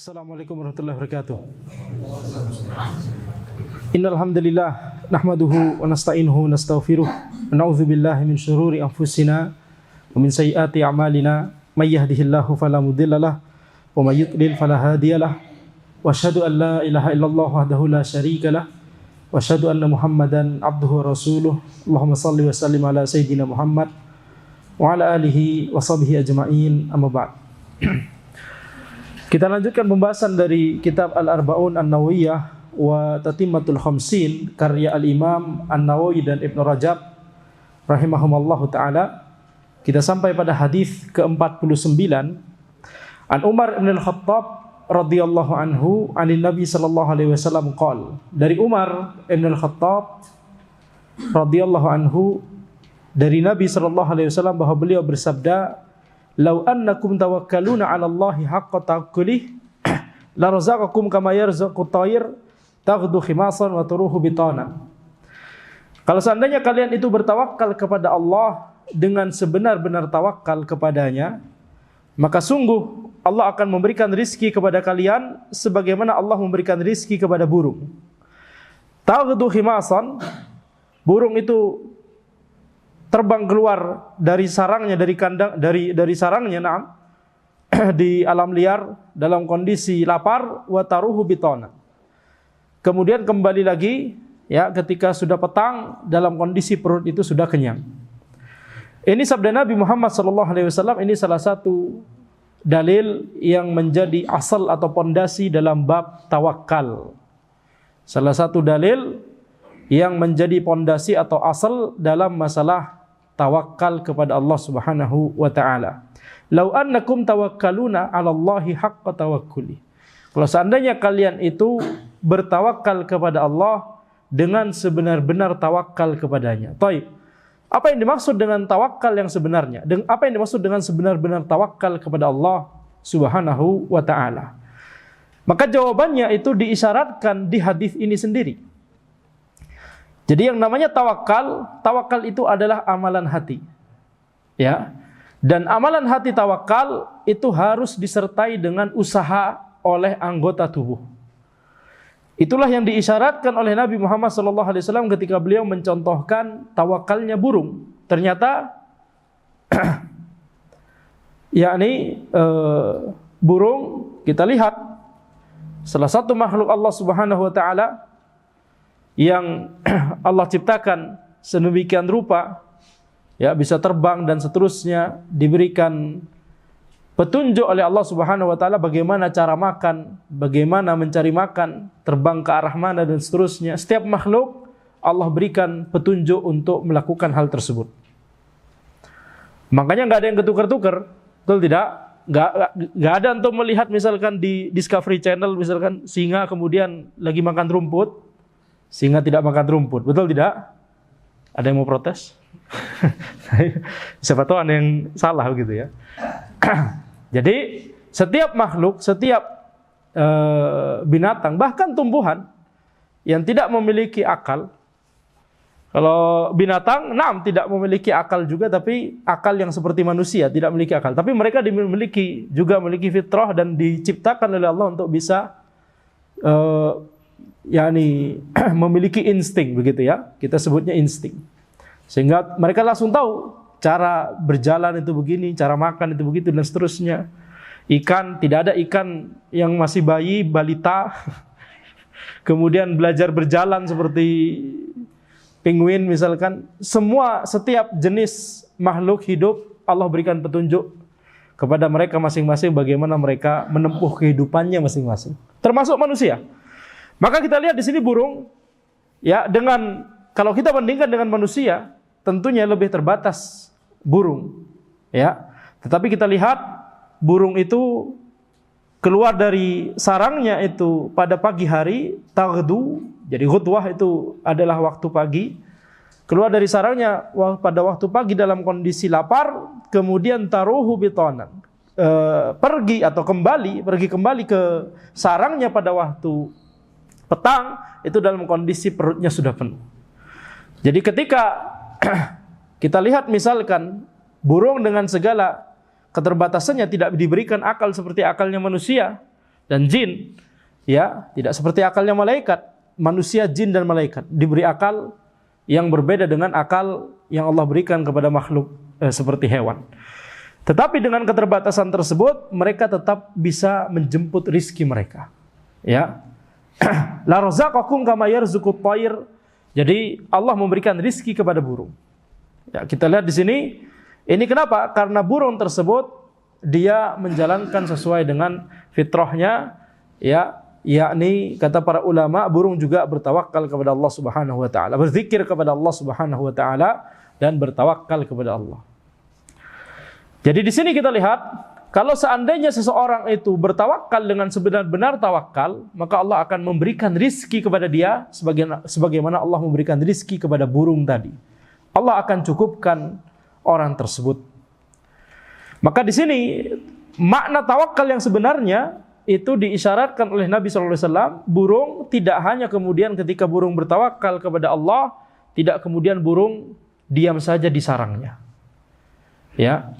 Assalamualaikum warahmatullahi wabarakatuh. Innal hamdalillah nahmaduhu wa nasta'inuhu wa nastaghfiruh wa na'udzu billahi min shururi anfusina wa min sayyiati a'malina may yahdihillahu fala mudhillalah wa may yudlil fala hadiyalah wa asyhadu an la ilaha illallah wahdahu la syarikalah wa asyhadu anna Muhammadan abduhu wa rasuluh. Allahumma shalli wa sallim ala sayyidina Muhammad wa ala alihi wa sahbihi ajma'in, amma ba'd. Kita lanjutkan pembahasan dari kitab Al-Arba'un An-Nawawiyah wa Tatimmatul Khamsin karya Al-Imam An-Nawawi dan Ibnu Rajab rahimahumallahu taala. Kita sampai pada hadis ke-49. An Umar bin Al-Khattab radhiyallahu anhu anin Nabi sallallahu alaihi wasallam qala. Dari Umar bin Al-Khattab radhiyallahu anhu dari Nabi sallallahu alaihi wasallam bahwa beliau bersabda, "Lau annakum tawakkaluna 'ala Allahi haqqa tawakkulih la razaqakum kama yarzuqu at-tayr taghdu khimasan wa taruhu bitana." Kalau seandainya kalian itu bertawakal kepada Allah dengan sebenar-benar tawakal kepadanya, maka sungguh Allah akan memberikan rizki kepada kalian sebagaimana Allah memberikan rizki kepada burung. Taghdu khimasan, burung itu terbang keluar dari sarangnya, dari kandang, dari sarangnya, di alam liar dalam kondisi lapar, wa taruhu bitana. Kemudian kembali lagi, ya, ketika sudah petang dalam kondisi perut itu sudah kenyang. Ini sabda Nabi Muhammad SAW. Ini salah satu dalil yang menjadi asal atau pondasi dalam bab tawakal. Salah satu dalil yang menjadi pondasi atau asal dalam masalah tawakal kepada Allah Subhanahu wa taala. Lau annakum tawakkaluna 'ala Allahi haqqa tawakkuli. Kalau seandainya kalian itu bertawakal kepada Allah dengan sebenar-benar tawakal kepadanya. Baik. Apa yang dimaksud dengan tawakal yang sebenarnya? Apa yang dimaksud dengan sebenar-benar tawakal kepada Allah Subhanahu wa taala? Maka jawabannya itu diisyaratkan di hadis ini sendiri. Jadi yang namanya tawakal itu adalah amalan hati. Ya. Dan amalan hati tawakal itu harus disertai dengan usaha oleh anggota tubuh. Itulah yang diisyaratkan oleh Nabi Muhammad SAW ketika beliau mencontohkan tawakalnya burung. Ternyata yakni burung, kita lihat salah satu makhluk Allah Subhanahu wa taala yang Allah ciptakan sedemikian rupa, ya, bisa terbang dan seterusnya, diberikan petunjuk oleh Allah Subhanahu wa taala bagaimana cara makan, bagaimana mencari makan, terbang ke arah mana dan seterusnya. Setiap makhluk Allah berikan petunjuk untuk melakukan hal tersebut. Makanya nggak ada yang ketukar-tukar, betul tidak? Nggak ada untuk melihat misalkan di Discovery Channel misalkan singa kemudian lagi makan rumput. Singa tidak makan rumput, betul tidak? Ada yang mau protes? Siapa tahu ada yang salah gitu ya. Jadi setiap makhluk, setiap binatang, bahkan tumbuhan yang tidak memiliki akal. Kalau binatang, tidak memiliki akal juga, tapi akal yang seperti manusia, tidak memiliki akal. Tapi mereka juga memiliki fitrah dan diciptakan oleh Allah untuk bisa yakni memiliki insting, begitu ya, kita sebutnya insting, sehingga mereka langsung tahu cara berjalan itu begini, cara makan itu begitu dan seterusnya. Ikan, tidak ada ikan yang masih bayi, balita kemudian belajar berjalan seperti penguin misalkan. Setiap jenis makhluk hidup Allah berikan petunjuk kepada mereka masing-masing bagaimana mereka menempuh kehidupannya masing-masing, termasuk manusia. Maka kita lihat di sini burung, ya, kalau kita bandingkan dengan manusia, tentunya lebih terbatas burung, ya. Tetapi kita lihat burung itu keluar dari sarangnya itu pada pagi hari, taghdu, jadi ghudwah itu adalah waktu pagi. Keluar dari sarangnya pada waktu pagi dalam kondisi lapar, kemudian taruhu bitanan. Pergi kembali ke sarangnya pada waktu petang itu dalam kondisi perutnya sudah penuh. Jadi ketika kita lihat misalkan burung dengan segala keterbatasannya tidak diberikan akal seperti akalnya manusia, dan jin. Ya, tidak seperti akalnya malaikat. Manusia, jin dan malaikat diberi akal yang berbeda dengan akal yang Allah berikan kepada makhluk seperti hewan. Tetapi dengan keterbatasan tersebut, mereka tetap bisa menjemput rizki mereka. Ya, la razaqakum kama yarzuqut thair. Jadi Allah memberikan rizki kepada burung. Ya, kita lihat di sini. Ini kenapa? Karena burung tersebut dia menjalankan sesuai dengan fitrahnya, ya, yakni kata para ulama, burung juga bertawakal kepada Allah Subhanahu wa taala, berzikir kepada Allah Subhanahu wa taala dan bertawakal kepada Allah. Jadi di sini kita lihat, kalau seandainya seseorang itu bertawakal dengan sebenar-benar tawakal, maka Allah akan memberikan rizki kepada dia sebagaimana Allah memberikan rizki kepada burung tadi. Allah akan cukupkan orang tersebut. Maka di sini makna tawakal yang sebenarnya itu diisyaratkan oleh Nabi SAW. Burung tidak hanya kemudian ketika burung bertawakal kepada Allah, tidak kemudian burung diam saja di sarangnya. Ya,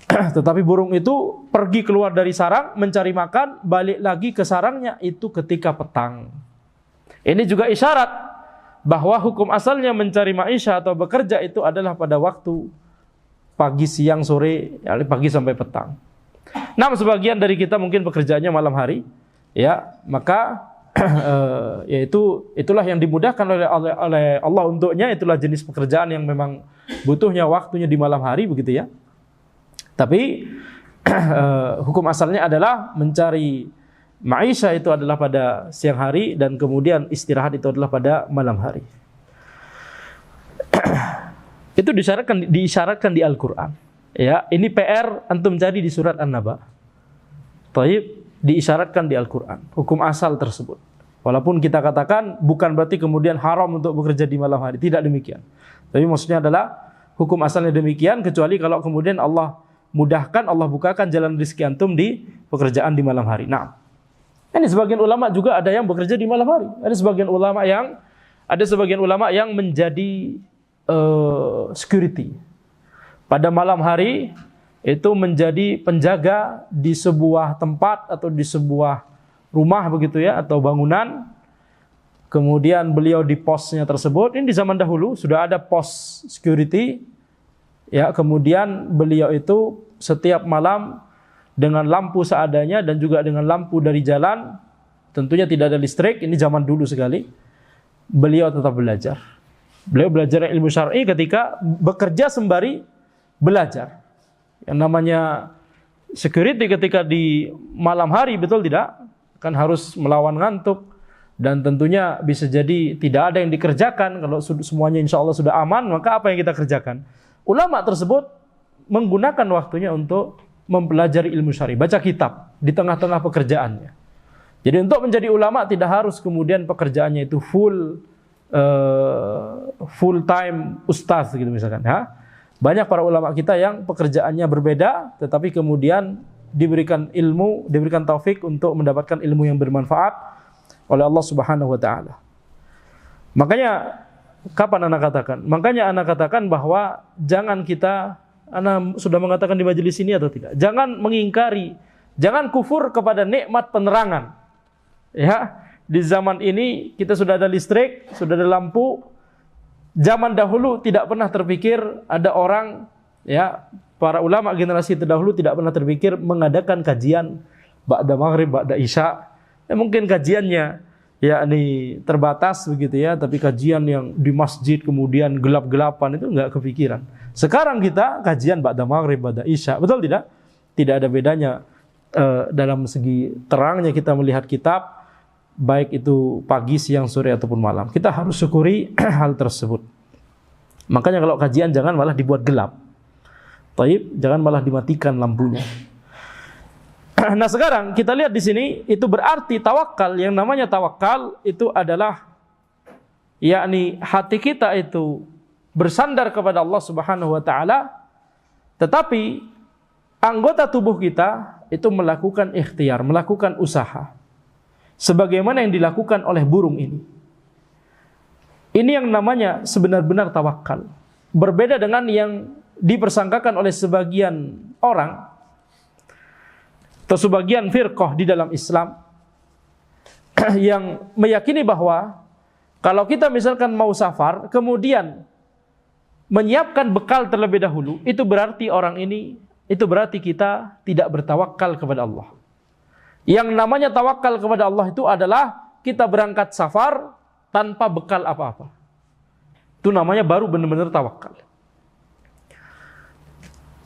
tetapi burung itu pergi keluar dari sarang mencari makan, balik lagi ke sarangnya itu ketika petang. Ini juga isyarat bahwa hukum asalnya mencari maisha atau bekerja itu adalah pada waktu pagi, siang, sore, ya, pagi sampai petang. Nah, sebagian dari kita mungkin pekerjaannya malam hari, ya, maka yaitu itulah yang dimudahkan oleh Allah untuknya, itulah jenis pekerjaan yang memang butuhnya waktunya di malam hari, begitu ya. Tapi hukum asalnya adalah mencari maisha itu adalah pada siang hari dan kemudian istirahat itu adalah pada malam hari. Itu diisyaratkan di Al-Quran. Ya, ini PR antum cari di surat An-Naba. Taib, diisyaratkan di Al-Quran. Hukum asal tersebut. Walaupun kita katakan bukan berarti kemudian haram untuk bekerja di malam hari. Tidak demikian. Tapi maksudnya adalah hukum asalnya demikian, kecuali kalau kemudian Allah mudahkan, Allah bukakan jalan rezeki antum di pekerjaan di malam hari. Nah, ini sebagian ulama juga ada yang bekerja di malam hari. Ada sebagian ulama yang menjadi security pada malam hari, itu menjadi penjaga di sebuah tempat atau di sebuah rumah begitu ya, atau bangunan. Kemudian beliau di posnya tersebut. Ini di zaman dahulu sudah ada pos security ya. Kemudian beliau itu setiap malam dengan lampu seadanya dan juga dengan lampu dari jalan, tentunya tidak ada listrik, ini zaman dulu sekali. Beliau tetap belajar. Beliau belajar ilmu syar'i ketika bekerja sembari belajar. Yang namanya security ketika di malam hari, betul tidak? Kan harus melawan ngantuk. Dan tentunya bisa jadi tidak ada yang dikerjakan. Kalau semuanya insya Allah sudah aman, maka apa yang kita kerjakan? Ulama tersebut menggunakan waktunya untuk mempelajari ilmu syar'i, baca kitab di tengah-tengah pekerjaannya. Jadi untuk menjadi ulama tidak harus kemudian pekerjaannya itu full time ustaz gitu misalkan, ya. Banyak para ulama kita yang pekerjaannya berbeda, tetapi kemudian diberikan ilmu, diberikan taufik untuk mendapatkan ilmu yang bermanfaat oleh Allah Subhanahu wa taala. Makanya kapan anak katakan? Makanya anak katakan bahwa jangan kita, anak sudah mengatakan di majelis ini atau tidak, jangan mengingkari, jangan kufur kepada nikmat penerangan. Ya, di zaman ini kita sudah ada listrik, sudah ada lampu. Zaman dahulu tidak pernah terpikir ada orang, ya, para ulama generasi terdahulu tidak pernah terpikir mengadakan kajian ba'da maghrib, ba'da isya. Mungkin kajiannya yakni terbatas begitu ya, tapi kajian yang di masjid kemudian gelap-gelapan itu enggak kepikiran. Sekarang kita kajian ba'da maghrib, ba'da isya. Betul tidak? Tidak ada bedanya dalam segi terangnya kita melihat kitab, baik itu pagi, siang, sore ataupun malam. Kita harus syukuri hal tersebut. Makanya kalau kajian jangan malah dibuat gelap. Taib, jangan malah dimatikan lampunya. Nah, sekarang kita lihat di sini, itu berarti tawakal. Yang namanya tawakal itu adalah yakni hati kita itu bersandar kepada Allah Subhanahu wa taala, tetapi anggota tubuh kita itu melakukan ikhtiar, melakukan usaha. Sebagaimana yang dilakukan oleh burung ini. Ini yang namanya sebenar-benar tawakal. Berbeda dengan yang dipersangkakan oleh sebagian orang atau sebagian firqah di dalam Islam. yang meyakini bahwa kalau kita misalkan mau safar, kemudian menyiapkan bekal terlebih dahulu, itu berarti kita tidak bertawakal kepada Allah. Yang namanya tawakal kepada Allah itu adalah kita berangkat safar tanpa bekal apa-apa. Itu namanya baru benar-benar tawakal.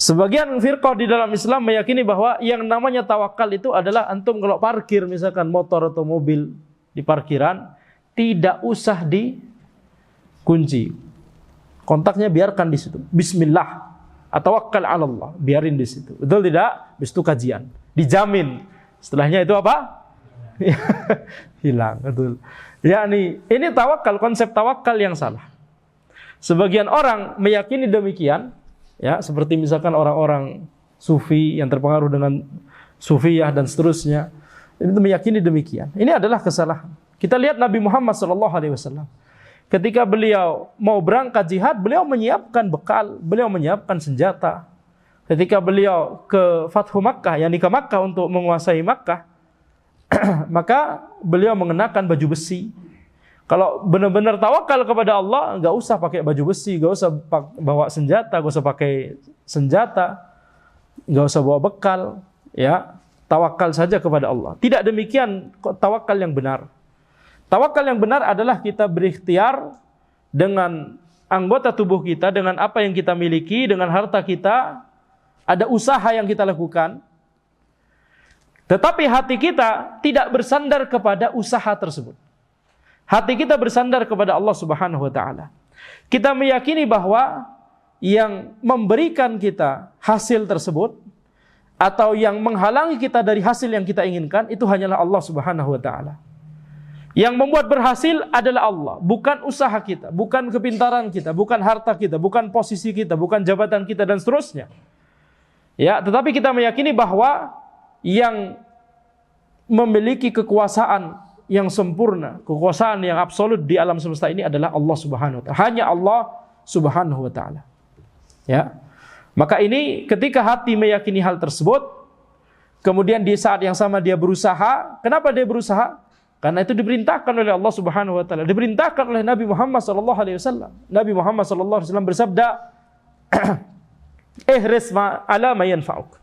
Sebagian firqah di dalam Islam meyakini bahwa yang namanya tawakal itu adalah antum kalau parkir misalkan motor atau mobil di parkiran, tidak usah dikunci. Kontaknya biarkan di situ. Bismillah. Atawakkal 'ala Allah. Biarin di situ. Betul tidak? Habis itu kajian. Dijamin. Setelahnya itu apa? Hilang. Betul. Yakni ini tawakal, konsep tawakal yang salah. Sebagian orang meyakini demikian, ya, seperti misalkan orang-orang sufi yang terpengaruh dengan sufiyah dan seterusnya, itu meyakini demikian. Ini adalah kesalahan. Kita lihat Nabi Muhammad SAW. Ketika beliau mau berangkat jihad, beliau menyiapkan bekal, beliau menyiapkan senjata. Ketika beliau ke Fathu Makkah, yakni ke Makkah untuk menguasai Makkah, maka beliau mengenakan baju besi. Kalau benar-benar tawakal kepada Allah, nggak usah pakai baju besi, nggak usah bawa senjata, nggak usah pakai senjata, nggak usah bawa bekal, ya, tawakal saja kepada Allah. Tidak demikian tawakal yang benar. Tawakal yang benar adalah kita berikhtiar dengan anggota tubuh kita, dengan apa yang kita miliki, dengan harta kita, ada usaha yang kita lakukan. Tetapi hati kita tidak bersandar kepada usaha tersebut. Hati kita bersandar kepada Allah Subhanahu wa taala. Kita meyakini bahwa yang memberikan kita hasil tersebut atau yang menghalangi kita dari hasil yang kita inginkan itu hanyalah Allah Subhanahu wa taala. Yang membuat berhasil adalah Allah, bukan usaha kita, bukan kepintaran kita, bukan harta kita, bukan posisi kita, bukan jabatan kita dan seterusnya. Ya, tetapi kita meyakini bahwa yang memiliki kekuasaan yang sempurna, kekuasaan yang absolut di alam semesta ini adalah Allah Subhanahu wa taala. Hanya Allah Subhanahu wa taala. Ya. Maka ini ketika hati meyakini hal tersebut, kemudian di saat yang sama dia berusaha. Kenapa dia berusaha? Karena itu diperintahkan oleh Allah Subhanahu wa taala, diperintahkan oleh Nabi Muhammad sallallahu alaihi wasallam. Nabi Muhammad sallallahu alaihi wasallam bersabda, "Ihris ala ma yanfa'uk."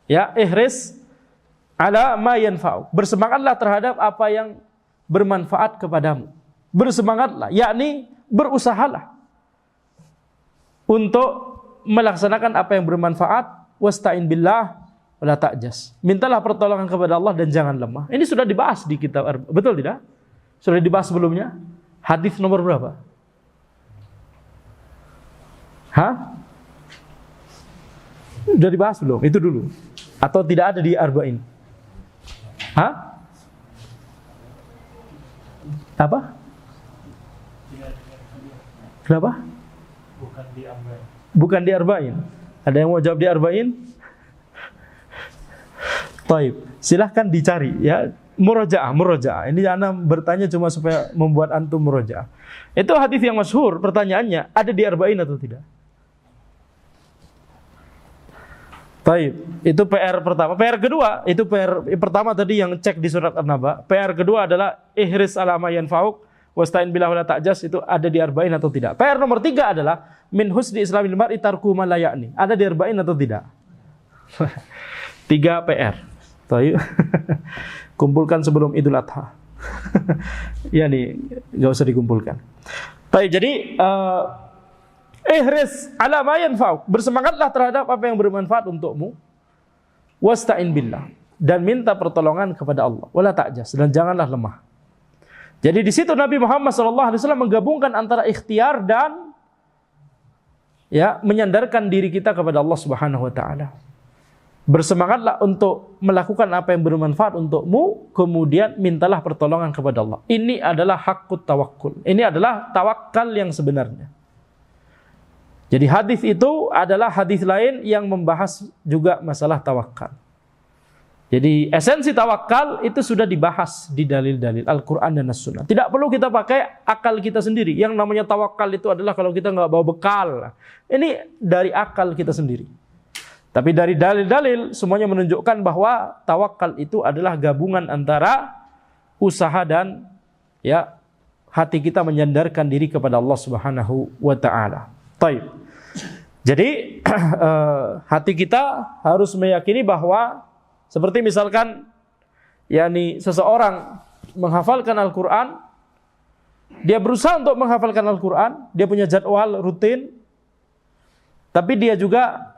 Ya, ihris ala ma yanfa'uk. Bersemangatlah terhadap apa yang bermanfaat kepadamu. Bersemangatlah, yakni berusahalah untuk melaksanakan apa yang bermanfaat. Wasta'in billah wala ta'jas. Mintalah pertolongan kepada Allah dan jangan lemah. Ini sudah dibahas di kitab, betul tidak? Sudah dibahas sebelumnya. Hadis nomor berapa? Hah? Sudah dibahas belum? Itu dulu. Atau tidak ada di Arba'in? Hah? Apa? Kenapa? Bukan di Arba'in. Ada yang mau jawab di Arba'in? Taib. Silahkan dicari ya. Murajaah. Ini ana bertanya cuma supaya membuat antum murajaah. Itu hadis yang masyhur. Pertanyaannya, ada di Arba'in atau tidak? Taib. Itu PR pertama. PR kedua, itu PR pertama tadi yang cek di surat An-Naba. PR kedua adalah ihris ala ma yanfa'uk wasta'in billah wala ta'jas. Itu ada di Arba'in atau tidak? PR nomor 3 adalah min husni islamil mar'i tarku ma la ya'ni. Ada di Arba'in atau tidak? 3 PR. Taib. Kumpulkan sebelum Idul Adha. Ya nih, enggak usah dikumpulkan. Taib. Jadi ihris ala ma yanfa'uk. Bersemangatlah terhadap apa yang bermanfaat untukmu. Wasta'in billah. Dan minta pertolongan kepada Allah. Wala ta'jas. Dan janganlah lemah. Jadi di situ Nabi Muhammad SAW menggabungkan antara ikhtiar dan ya menyandarkan diri kita kepada Allah Subhanahu wa taala. Bersemangatlah untuk melakukan apa yang bermanfaat untukmu, kemudian mintalah pertolongan kepada Allah. Ini adalah haqqut tawakkul. Ini adalah tawakal yang sebenarnya. Jadi hadis itu adalah hadis lain yang membahas juga masalah tawakal. Jadi esensi tawakal itu sudah dibahas di dalil-dalil Al-Quran dan As-Sunnah. Tidak perlu kita pakai akal kita sendiri. Yang namanya tawakal itu adalah kalau kita nggak bawa bekal. Ini dari akal kita sendiri. Tapi dari dalil-dalil semuanya menunjukkan bahwa tawakal itu adalah gabungan antara usaha dan ya hati kita menyandarkan diri kepada Allah Subhanahu wa taala. Baik. Jadi hati kita harus meyakini bahwa seperti misalkan yakni seseorang menghafalkan Al-Qur'an, dia berusaha untuk menghafalkan Al-Qur'an, dia punya jadwal rutin, tapi dia juga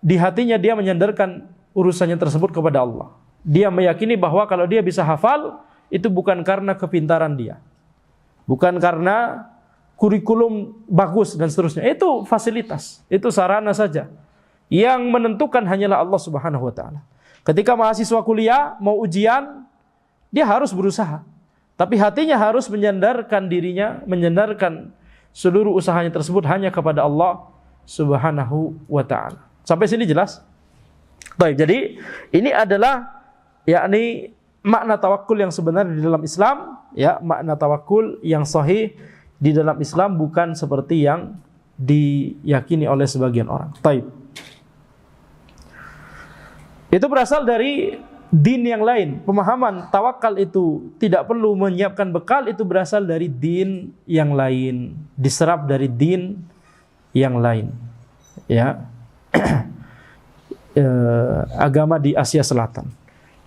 di hatinya dia menyandarkan urusannya tersebut kepada Allah. Dia meyakini bahwa kalau dia bisa hafal itu bukan karena kepintaran dia, bukan karena kurikulum bagus dan seterusnya. Itu fasilitas, itu sarana saja. Yang menentukan hanyalah Allah Subhanahu wa taala. Ketika mahasiswa kuliah mau ujian, dia harus berusaha. Tapi hatinya harus menyandarkan dirinya, menyandarkan seluruh usahanya tersebut hanya kepada Allah Subhanahu wa taala. Sampai sini jelas? Baik, jadi ini adalah yakni makna tawakul yang sebenarnya di dalam Islam, ya, makna tawakul yang sahih di dalam Islam, bukan seperti yang diyakini oleh sebagian orang. Baik. Itu berasal dari din yang lain. Pemahaman tawakal itu tidak perlu menyiapkan bekal, itu berasal dari din yang lain, diserap dari din yang lain. Ya. Agama di Asia Selatan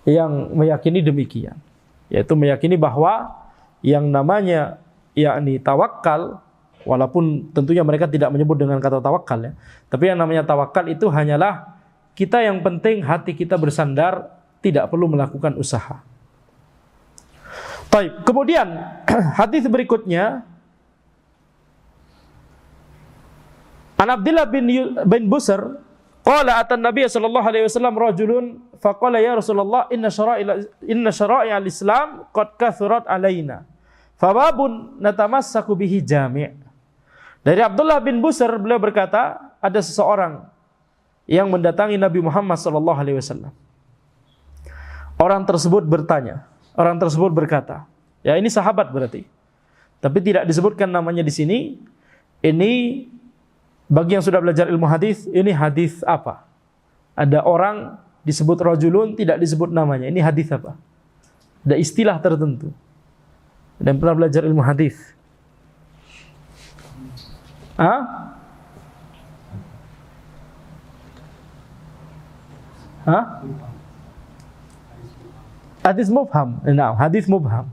yang meyakini demikian, yaitu meyakini bahwa yang namanya yakni tawakal, walaupun tentunya mereka tidak menyebut dengan kata tawakal ya, tapi yang namanya tawakal itu hanyalah kita yang penting hati kita bersandar, tidak perlu melakukan usaha. Baik, kemudian hadis berikutnya, An Abdullah bin Busr qala atan Nabiy sallallahu alaihi wasallam rajulun faqala ya Rasulullah inna syara'i al-Islam qad kathurat alaina fababun natamassaku bihi jami'. Dari Abdullah bin Busr, beliau berkata, ada seseorang yang mendatangi Nabi Muhammad sallallahu alaihi wasallam. Orang tersebut bertanya, orang tersebut berkata, ya ini sahabat berarti, tapi tidak disebutkan namanya di sini. Ini bagi yang sudah belajar ilmu hadis, ini hadis apa? Ada orang disebut rajulun, tidak disebut namanya. Ini hadis apa? Ada istilah tertentu. Dan pernah belajar ilmu hadis? Hah? Hadis mubham. Nah, hadis mubham.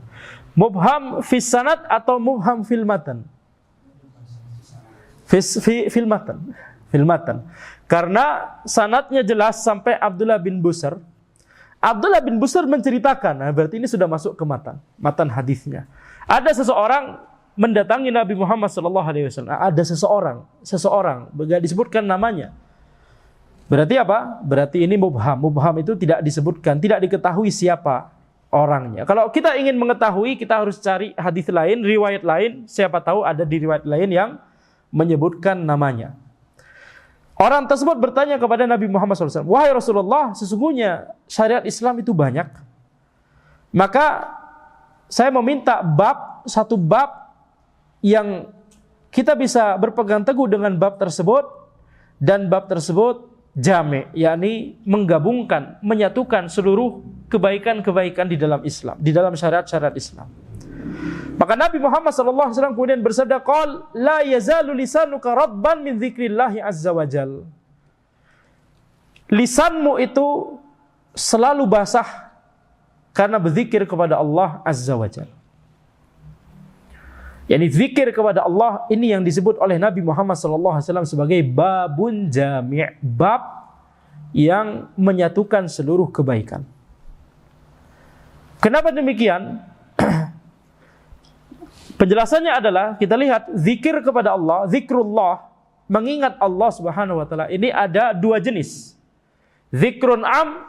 Mubham fis sanad atau mubham fil matan? Fil matan. Karena sanadnya jelas sampai Abdullah bin Busr. Abdullah bin Busr menceritakan, nah berarti ini sudah masuk ke matan hadisnya. Ada seseorang mendatangi Nabi Muhammad SAW. Ada seseorang, enggak disebutkan namanya. Berarti apa? Berarti ini mubham. Mubham itu tidak disebutkan, tidak diketahui siapa orangnya. Kalau kita ingin mengetahui, kita harus cari hadis lain, riwayat lain. Siapa tahu ada di riwayat lain yang menyebutkan namanya. Orang tersebut bertanya kepada Nabi Muhammad SAW, wahai Rasulullah, sesungguhnya syariat Islam itu banyak. Maka saya meminta satu bab yang kita bisa berpegang teguh dengan bab tersebut, dan bab tersebut jami', yakni menggabungkan, menyatukan seluruh kebaikan-kebaikan di dalam Islam, di dalam syariat-syariat Islam. Maka Nabi Muhammad SAW kemudian bersabda, qal la yazalu lisanuka radban min dzikrillahi azza wajal. Lisanmu itu selalu basah karena berzikir kepada Allah azza wajal. Yani zikir kepada Allah ini yang disebut oleh Nabi Muhammad SAW sebagai babun jami', bab yang menyatukan seluruh kebaikan. Kenapa demikian? Penjelasannya adalah, kita lihat zikir kepada Allah, zikrullah, mengingat Allah Subhanahu wa taala, ini ada dua jenis. Zikrun am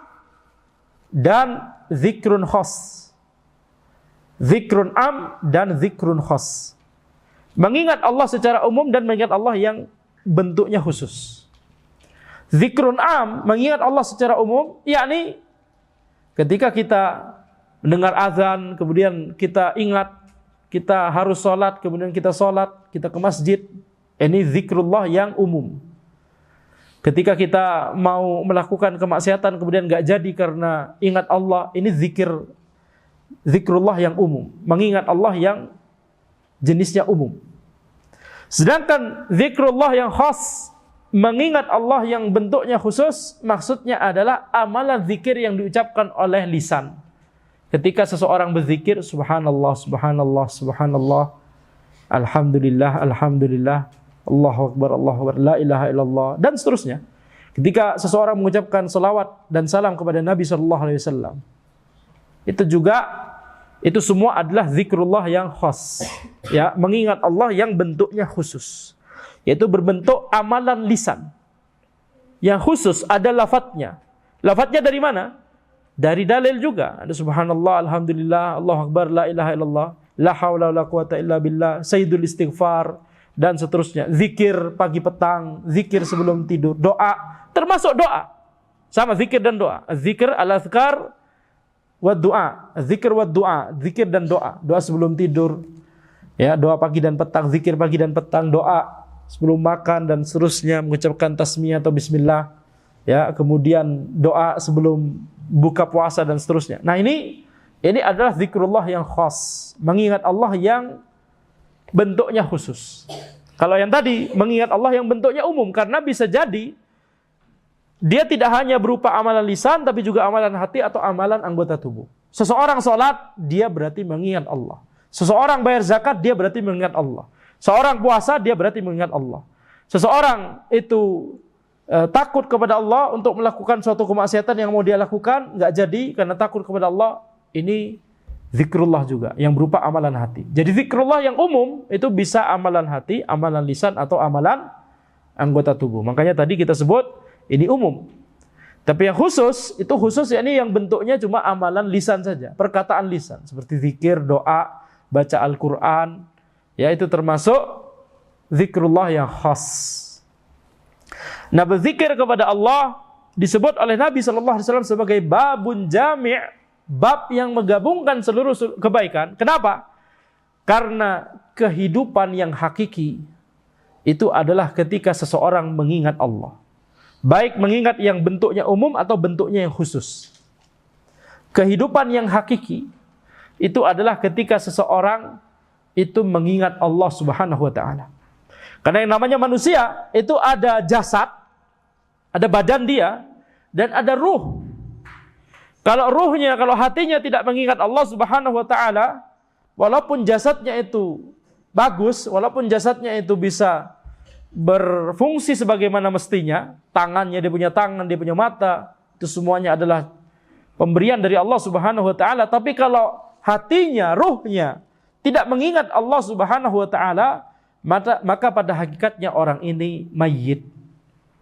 dan zikrun khas. Zikrun am dan zikrun khas. Mengingat Allah secara umum dan mengingat Allah yang bentuknya khusus. Zikrun am, mengingat Allah secara umum, yakni ketika kita mendengar azan, kemudian kita ingat kita harus sholat, kemudian kita sholat, kita ke masjid. Ini zikrullah yang umum. Ketika kita mau melakukan kemaksiatan, kemudian gak jadi karena ingat Allah, ini zikir zikrullah yang umum, mengingat Allah yang jenisnya umum. Sedangkan zikrullah yang khas, mengingat Allah yang bentuknya khusus, maksudnya adalah amalan zikir yang diucapkan oleh lisan. Ketika seseorang berzikir, subhanallah, subhanallah, subhanallah, alhamdulillah, alhamdulillah, Allahu akbar, Allahu akbar, la ilaha illallah, dan seterusnya. Ketika seseorang mengucapkan salawat dan salam kepada Nabi SAW, itu semua adalah zikrullah yang khas, ya, mengingat Allah yang bentuknya khusus, yaitu berbentuk amalan lisan. Yang khusus ada lafadznya. Lafadznya dari mana? Dari dalil juga. Ada subhanallah, alhamdulillah, Allahu akbar, la ilaha illallah, la haula wala quwata illa billah, sayyidul istighfar, dan seterusnya. Zikir pagi petang, zikir sebelum tidur, doa, termasuk doa. Sama zikir dan doa. Zikir al-azkar wa doa, zikir wa doa, zikir dan doa, doa sebelum tidur, ya, doa pagi dan petang, zikir pagi dan petang, doa sebelum makan dan seterusnya, mengucapkan tasmiyah atau bismillah, ya, kemudian doa sebelum buka puasa dan seterusnya. Nah, ini adalah zikrullah yang khas, mengingat Allah yang bentuknya khusus. Kalau yang tadi mengingat Allah yang bentuknya umum, karena bisa jadi dia tidak hanya berupa amalan lisan, tapi juga amalan hati atau amalan anggota tubuh. Seseorang sholat, dia berarti mengingat Allah. Seseorang bayar zakat, dia berarti mengingat Allah. Seorang puasa, dia berarti mengingat Allah. Seseorang itu takut kepada Allah untuk melakukan suatu kemaksiatan yang mau dia lakukan, nggak jadi karena takut kepada Allah. Ini zikrullah juga, yang berupa amalan hati. Jadi zikrullah yang umum, itu bisa amalan hati, amalan lisan, atau amalan anggota tubuh. Makanya tadi kita sebut, ini umum. Tapi yang khusus, itu khusus yakni yang bentuknya cuma amalan lisan saja, perkataan lisan, seperti zikir, doa, baca Al-Quran, ya, itu termasuk zikrullah yang khas. Nah, berzikir kepada Allah disebut oleh Nabi SAW sebagai babun jami', bab yang menggabungkan seluruh kebaikan. Kenapa? Karena kehidupan yang hakiki itu adalah ketika seseorang mengingat Allah. Baik mengingat yang bentuknya umum atau bentuknya yang khusus. Kehidupan yang hakiki itu adalah ketika seseorang itu mengingat Allah Subhanahu wa ta'ala. Karena yang namanya manusia itu ada jasad, ada badan dia, dan ada ruh. Kalau ruhnya, kalau hatinya tidak mengingat Allah Subhanahu wa ta'ala, walaupun jasadnya itu bagus, walaupun jasadnya itu bisa berfungsi sebagaimana mestinya, tangannya, dia punya tangan, dia punya mata, itu semuanya adalah pemberian dari Allah Subhanahu wa ta'ala. Tapi kalau hatinya, ruhnya tidak mengingat Allah Subhanahu wa ta'ala, maka pada hakikatnya orang ini mayyit.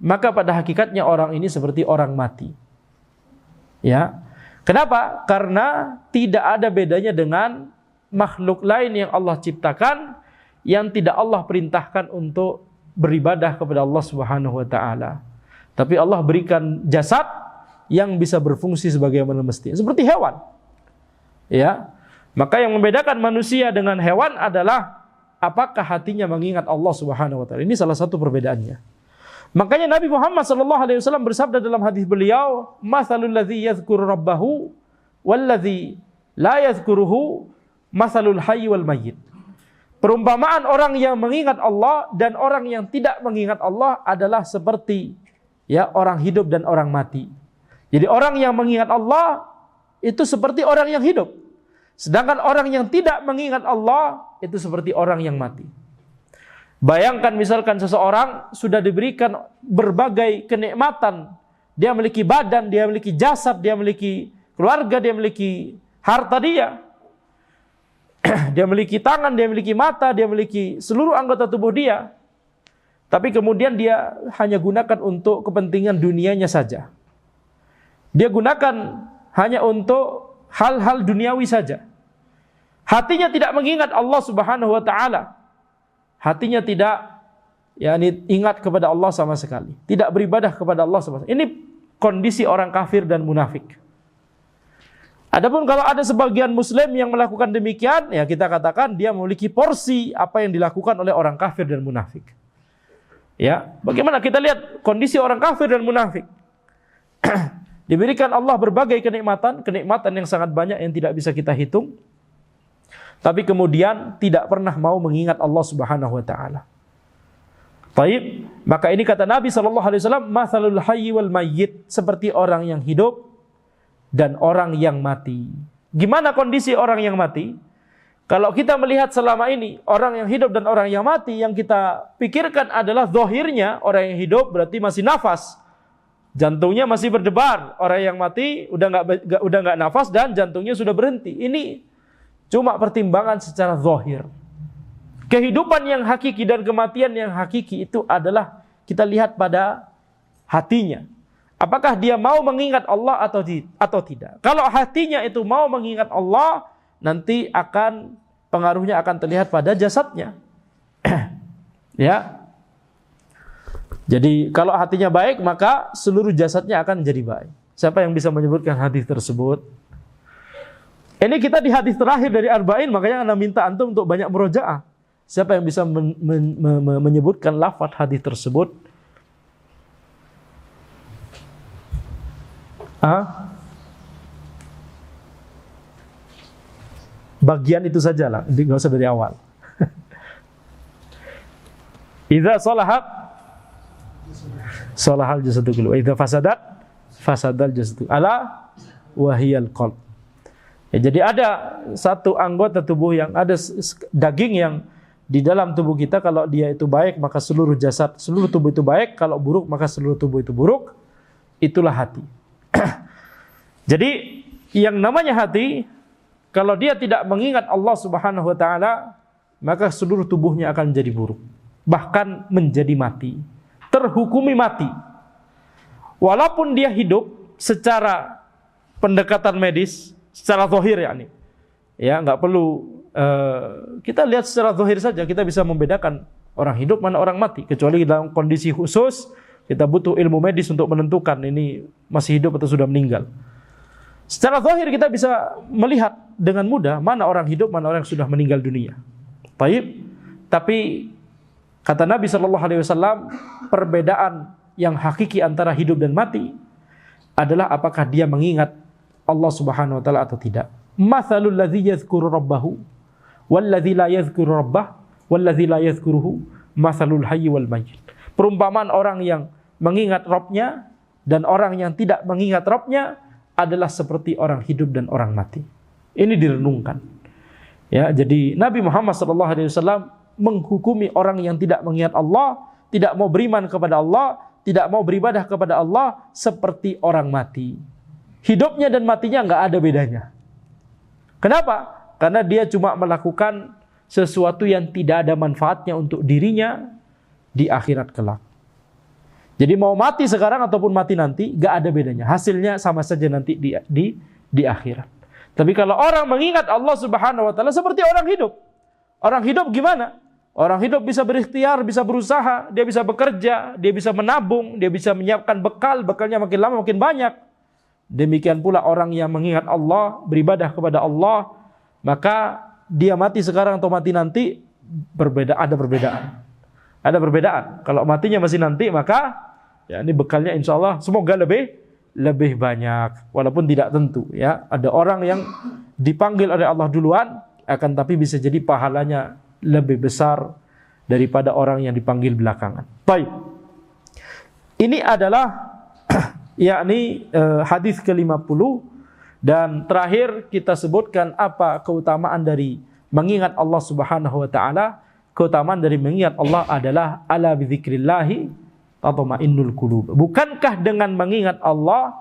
Maka pada hakikatnya orang ini seperti orang mati. Ya. Kenapa? Karena tidak ada bedanya dengan makhluk lain yang Allah ciptakan, yang tidak Allah perintahkan untuk beribadah kepada Allah Subhanahu wa ta'ala. Tapi Allah berikan jasad yang bisa berfungsi sebagaimana mestinya, seperti hewan. Ya. Maka yang membedakan manusia dengan hewan adalah apakah hatinya mengingat Allah Subhanahu wa ta'ala. Ini salah satu perbedaannya. Makanya Nabi Muhammad SAW bersabda dalam hadis beliau, "Matsalul ladzi yadhkuru rabbahu wal ladzi la yadhkuruhu matsalul hayy wal mayyit." Perumpamaan orang yang mengingat Allah dan orang yang tidak mengingat Allah adalah seperti, ya, orang hidup dan orang mati. Jadi orang yang mengingat Allah itu seperti orang yang hidup. Sedangkan orang yang tidak mengingat Allah itu seperti orang yang mati. Bayangkan misalkan seseorang sudah diberikan berbagai kenikmatan. Dia memiliki badan, dia memiliki jasad, dia memiliki keluarga, dia memiliki harta dia. Dia memiliki tangan, dia memiliki mata, dia memiliki seluruh anggota tubuh dia. Tapi kemudian dia hanya gunakan untuk kepentingan dunianya saja. Dia gunakan hanya untuk hal-hal duniawi saja. Hatinya tidak mengingat Allah Subhanahu wa ta'ala. Hatinya tidak ingat kepada Allah sama sekali. Tidak beribadah kepada Allah sama sekali. Ini kondisi orang kafir dan munafik. Adapun kalau ada sebagian muslim yang melakukan demikian, ya kita katakan dia memiliki porsi apa yang dilakukan oleh orang kafir dan munafik. Ya, bagaimana kita lihat kondisi orang kafir dan munafik? Diberikan Allah berbagai kenikmatan yang sangat banyak yang tidak bisa kita hitung. Tapi kemudian tidak pernah mau mengingat Allah Subhanahu wa taala. Baik, maka ini kata Nabi sallallahu alaihi wasallam, "Matsalul hayyi wal mayyit," seperti orang yang hidup dan orang yang mati. Gimana kondisi orang yang mati? Kalau kita melihat selama ini orang yang hidup dan orang yang mati, yang kita pikirkan adalah zahirnya orang yang hidup berarti masih nafas. Jantungnya masih berdebar. Orang yang mati udah enggak nafas dan jantungnya sudah berhenti. Ini cuma pertimbangan secara zahir. Kehidupan yang hakiki dan kematian yang hakiki itu adalah kita lihat pada hatinya. Apakah dia mau mengingat Allah atau tidak? Kalau hatinya itu mau mengingat Allah, nanti pengaruhnya akan terlihat pada jasadnya. Ya. Jadi kalau hatinya baik, maka seluruh jasadnya akan menjadi baik. Siapa yang bisa menyebutkan hadis tersebut? Ini kita di hadis terakhir dari Arba'in, makanya Anda minta antum untuk banyak murojaah. Siapa yang bisa menyebutkan lafaz hadis tersebut? Bagian itu saja lah, nggak usah dari awal. Idza salahat salahal jasadu kullu, wa idza fasadat fasadal jasadu ala wahiyal qalb. Ya, jadi ada satu anggota tubuh yang ada daging yang di dalam tubuh kita, kalau dia itu baik maka seluruh jasad, seluruh tubuh itu baik, kalau buruk maka seluruh tubuh itu buruk. Itulah hati. Jadi yang namanya hati, kalau dia tidak mengingat Allah Subhanahu wa taala, maka seluruh tubuhnya akan menjadi buruk, bahkan menjadi mati, terhukumi mati. Walaupun dia hidup secara pendekatan medis, secara zahir yakni. Ya, enggak perlu kita lihat secara zahir saja, kita bisa membedakan orang hidup mana orang mati. Kecuali dalam kondisi khusus, kita butuh ilmu medis untuk menentukan ini masih hidup atau sudah meninggal. Secara zahir kita bisa melihat dengan mudah mana orang hidup, mana orang yang sudah meninggal dunia. Baik. Tapi kata Nabi sallallahu alaihi wasallam, perbedaan yang hakiki antara hidup dan mati adalah apakah dia mengingat Allah Subhanahu wa taala atau tidak. Matsalul ladzi yadhkuru rabbahu wal ladzi la yadhkuru rabbah wal ladzi la yadhkuruhu matsalul hayyi wal mayyit. Perumpamaan orang yang mengingat Rabbnya dan orang yang tidak mengingat Rabbnya adalah seperti orang hidup dan orang mati. Ini direnungkan. Ya, jadi Nabi Muhammad SAW menghukumi orang yang tidak mengingat Allah, tidak mau beriman kepada Allah, tidak mau beribadah kepada Allah seperti orang mati. Hidupnya dan matinya nggak ada bedanya. Kenapa? Karena dia cuma melakukan sesuatu yang tidak ada manfaatnya untuk dirinya di akhirat kelak. Jadi mau mati sekarang ataupun mati nanti, gak ada bedanya. Hasilnya sama saja nanti di akhirat. Tapi kalau orang mengingat Allah Subhanahu wa taala seperti orang hidup. Orang hidup gimana? Orang hidup bisa berikhtiar, bisa berusaha, dia bisa bekerja, dia bisa menabung, dia bisa menyiapkan bekal, bekalnya makin lama makin banyak. Demikian pula orang yang mengingat Allah, beribadah kepada Allah, maka dia mati sekarang atau mati nanti ada perbedaan. Ada perbedaan. Kalau matinya masih nanti, maka ya ini bekalnya insya Allah semoga lebih banyak. Walaupun tidak tentu. Ya, ada orang yang dipanggil oleh Allah duluan, akan tapi bisa jadi pahalanya lebih besar daripada orang yang dipanggil belakangan. Baik. Ini adalah yakni hadis ke-50 dan terakhir kita sebutkan apa keutamaan dari mengingat Allah Subhanahu wa taala. Keutamaan dari mengingat Allah adalah ala bizikrillahi tatma'innul qulub. Bukankah dengan mengingat Allah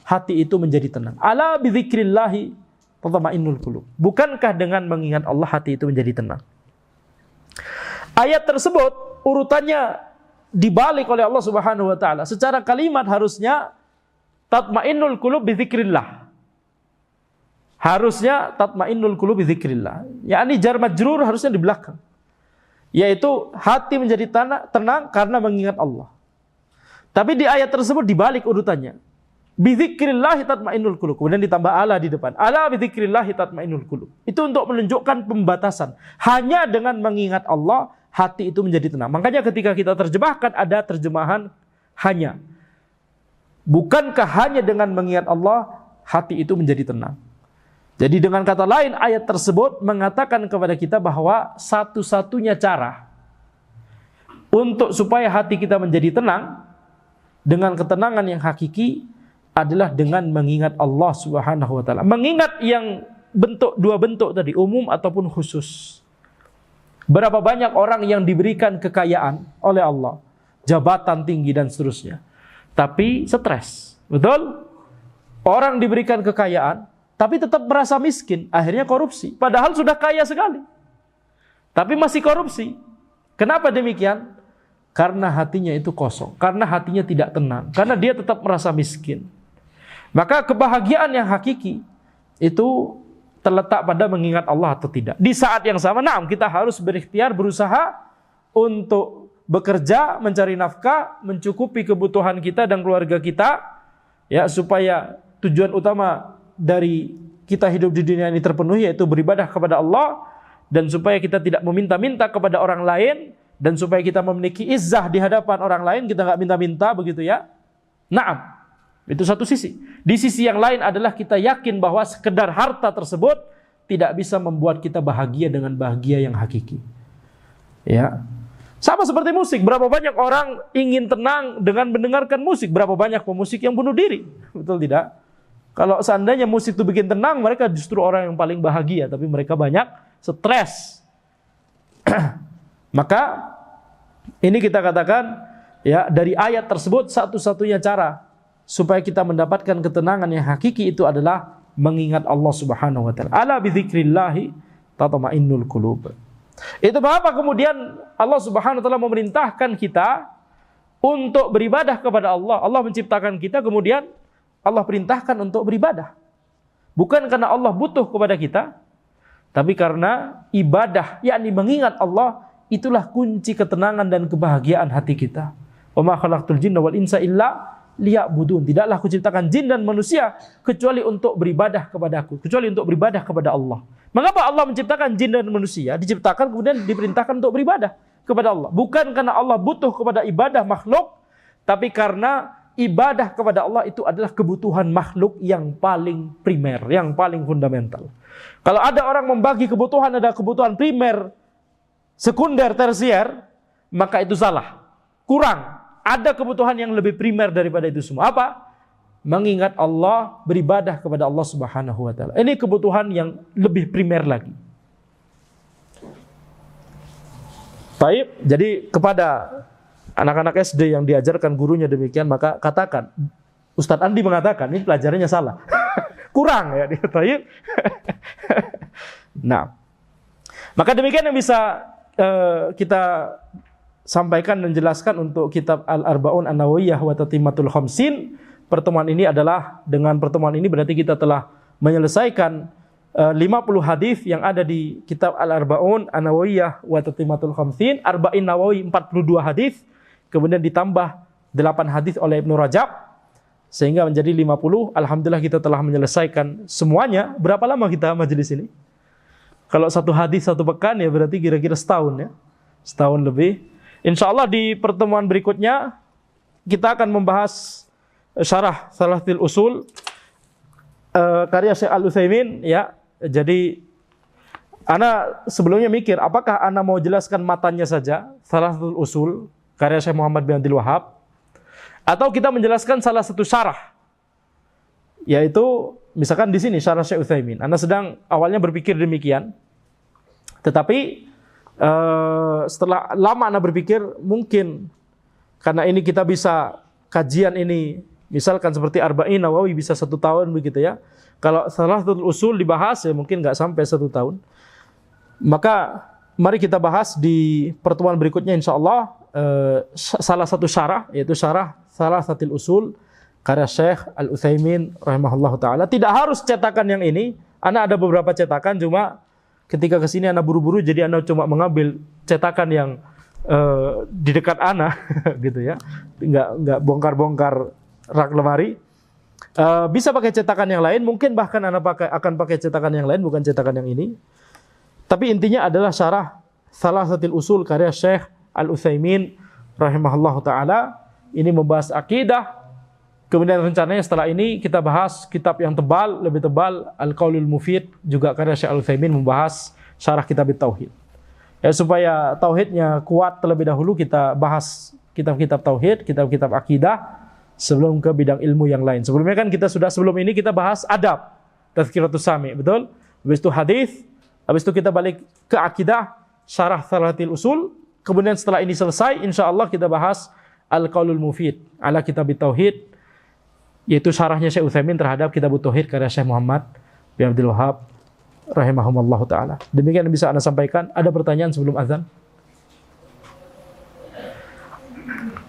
hati itu menjadi tenang? Ala bizikrillahi tatma'innul qulub. Bukankah dengan mengingat Allah hati itu menjadi tenang? Ayat tersebut urutannya dibalik oleh Allah Subhanahu wa taala. Secara kalimat harusnya tatma'innul qulub bizikrillah. Harusnya tatma'innul qulub bizikrillah. Yakni jar majrur harusnya di belakang. Yaitu hati menjadi tenang karena mengingat Allah. Tapi di ayat tersebut dibalik urutannya. Bizikrillahi tatma'innul qulub. Kemudian ditambah ala di depan. Ala bizikrillahi tatma'innul qulub. Itu untuk menunjukkan pembatasan. Hanya dengan mengingat Allah, hati itu menjadi tenang. Makanya ketika kita terjemahkan ada terjemahan hanya. Bukankah hanya dengan mengingat Allah hati itu menjadi tenang? Jadi dengan kata lain ayat tersebut mengatakan kepada kita bahwa satu-satunya cara untuk supaya hati kita menjadi tenang dengan ketenangan yang hakiki adalah dengan mengingat Allah Subhanahu wa taala. Mengingat yang dua bentuk tadi, umum ataupun khusus. Berapa banyak orang yang diberikan kekayaan oleh Allah, jabatan tinggi dan seterusnya, tapi stres. Betul? Orang diberikan kekayaan tapi tetap merasa miskin, akhirnya korupsi. Padahal sudah kaya sekali, tapi masih korupsi. Kenapa demikian? Karena hatinya itu kosong, karena hatinya tidak tenang, karena dia tetap merasa miskin. Maka kebahagiaan yang hakiki itu terletak pada mengingat Allah atau tidak. Di saat yang sama, kita harus berikhtiar, berusaha untuk bekerja, mencari nafkah, mencukupi kebutuhan kita dan keluarga kita, ya, supaya tujuan utama dari kita hidup di dunia ini terpenuhi, yaitu beribadah kepada Allah, dan supaya kita tidak meminta-minta kepada orang lain, dan supaya kita memiliki izzah di hadapan orang lain, kita nggak minta-minta, begitu ya. Itu satu sisi. Di sisi yang lain adalah kita yakin bahwa sekedar harta tersebut tidak bisa membuat kita bahagia dengan bahagia yang hakiki. Ya. Sama seperti musik. Berapa banyak orang ingin tenang dengan mendengarkan musik? Berapa banyak pemusik yang bunuh diri? Betul tidak? Kalau seandainya musik itu bikin tenang, mereka justru orang yang paling bahagia, tapi mereka banyak stres. Maka ini kita katakan, ya, dari ayat tersebut satu-satunya cara supaya kita mendapatkan ketenangan yang hakiki itu adalah mengingat Allah Subhanahu wa taala. Ala bidzikrillahi tatma'innul qulub. Itu mengapa kemudian Allah Subhanahu wa taala memerintahkan kita untuk beribadah kepada Allah. Allah menciptakan kita, kemudian Allah perintahkan untuk beribadah. Bukan karena Allah butuh kepada kita, tapi karena ibadah, yakni mengingat Allah, itulah kunci ketenangan dan kebahagiaan hati kita. Wa ma khalaqtul jinna wal insa illa liya'budun. Tidaklah aku ciptakan jin dan manusia kecuali untuk beribadah kepadaku, kecuali untuk beribadah kepada Allah. Mengapa Allah menciptakan jin dan manusia? Diciptakan kemudian diperintahkan untuk beribadah kepada Allah. Bukan karena Allah butuh kepada ibadah makhluk, tapi karena ibadah kepada Allah itu adalah kebutuhan makhluk yang paling primer, yang paling fundamental. Kalau ada orang membagi kebutuhan, ada kebutuhan primer, sekunder, tersier, maka itu salah, kurang. Ada kebutuhan yang lebih primer daripada itu semua. Apa? Mengingat Allah, beribadah kepada Allah Subhanahu wa taala. Ini kebutuhan yang lebih primer lagi. Baik, jadi kepada anak-anak SD yang diajarkan gurunya demikian, maka katakan, Ustadz Andi mengatakan ini pelajarannya salah. Kurang ya, baik. Nah, maka demikian yang bisa kita sampaikan dan jelaskan untuk kitab Al-Arba'un An-Nawawiyah wa Tatimmatul Khamsin. Pertemuan ini adalah, dengan pertemuan ini berarti kita telah menyelesaikan 50 hadis yang ada di kitab Al-Arba'un An-Nawawiyah wa Tatimmatul Khamsin. Arba'in Nawawi 42 hadis, kemudian ditambah 8 hadis oleh Ibnu Rajab, sehingga menjadi 50. Alhamdulillah kita telah menyelesaikan semuanya. Berapa lama kita majelis ini? Kalau satu hadis satu pekan ya berarti kira-kira setahun ya. Setahun lebih. Insyaallah di pertemuan berikutnya kita akan membahas syarah Salatul Usul karya Syekh Al-Utsaimin ya. Jadi ana sebelumnya mikir apakah ana mau jelaskan matanya saja Salatul Usul karya Syekh Muhammad bin Abdul Wahhab, atau kita menjelaskan salah satu syarah, yaitu misalkan di sini syarah Syekh Utsaimin. Ana sedang awalnya berpikir demikian, tetapi setelah lama ana berpikir mungkin karena ini kita bisa kajian ini misalkan seperti Arba'in Nawawi bisa 1 tahun begitu ya. Kalau Salatul Usul dibahas ya mungkin nggak sampai 1 tahun. Maka mari kita bahas di pertemuan berikutnya insyaallah salah satu syarah, yaitu syarah Salatul Usul karya Syekh Al-Utsaimin rahimahullahu taala. Tidak harus cetakan yang ini. Ana ada beberapa cetakan, cuma ketika kesini ana buru-buru, jadi ana cuma mengambil cetakan yang di dekat ana, gitu ya. Nggak bongkar-bongkar rak lemari. Bisa pakai cetakan yang lain, mungkin bahkan ana akan pakai cetakan yang lain, bukan cetakan yang ini. Tapi intinya adalah syarah Salatul Usul karya Syekh Al-Utsaimin rahimahullahu taala. Ini membahas akidah, Kemudian rencananya setelah ini kita bahas kitab yang tebal, lebih tebal, Al-Qaulul Mufid, juga karya Syekh Al-Utsaimin membahas syarah kitab Tauhid. Ya, supaya tauhidnya kuat terlebih dahulu kita bahas kitab-kitab tauhid, kitab-kitab akidah sebelum ke bidang ilmu yang lain. Sebelumnya kan sebelum ini kita bahas adab, Tazkiratus Sami, betul? Habis itu hadis, habis itu kita balik ke akidah, syarah Thalathil Usul. Kemudian setelah ini selesai, insyaallah kita bahas Al-Qaulul Mufid ala kitab Tauhid, yaitu syarahnya Syekh Utsaimin terhadap kitab Tauhid karya Syekh Muhammad bin Abdul Wahhab rahimahumallahu taala. Demikian yang bisa Anda sampaikan. Ada pertanyaan sebelum azan?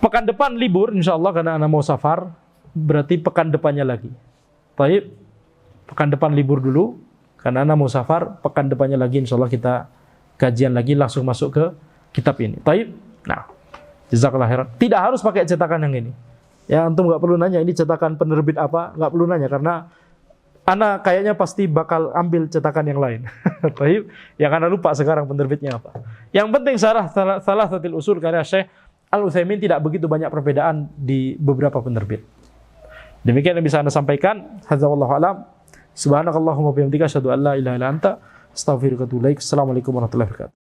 Pekan depan libur insyaallah karena Anda mau safar, berarti pekan depannya lagi. Baik. Pekan depan libur dulu karena Anda mau safar, pekan depannya lagi insyaallah kita kajian lagi, langsung masuk ke kitab ini. Baik. Nah, jazakallahu khairan. Tidak harus pakai cetakan yang ini. Ya, antum nggak perlu nanya ini cetakan penerbit apa, nggak perlu nanya karena Ana kayaknya pasti bakal ambil cetakan yang lain. Baik, yang Ana lupa sekarang penerbitnya apa. Yang penting syarah Thalathatul Usul karya Syekh Al-Utsaimin tidak begitu banyak perbedaan di beberapa penerbit. Demikian yang bisa Anda sampaikan. Hadza wallahu alam. Subhanakallahumma wa bihamdika asyhadu an la ilaha illa anta astaghfiruka wa atubu ilaik. Assalamualaikum warahmatullahi wabarakatuh.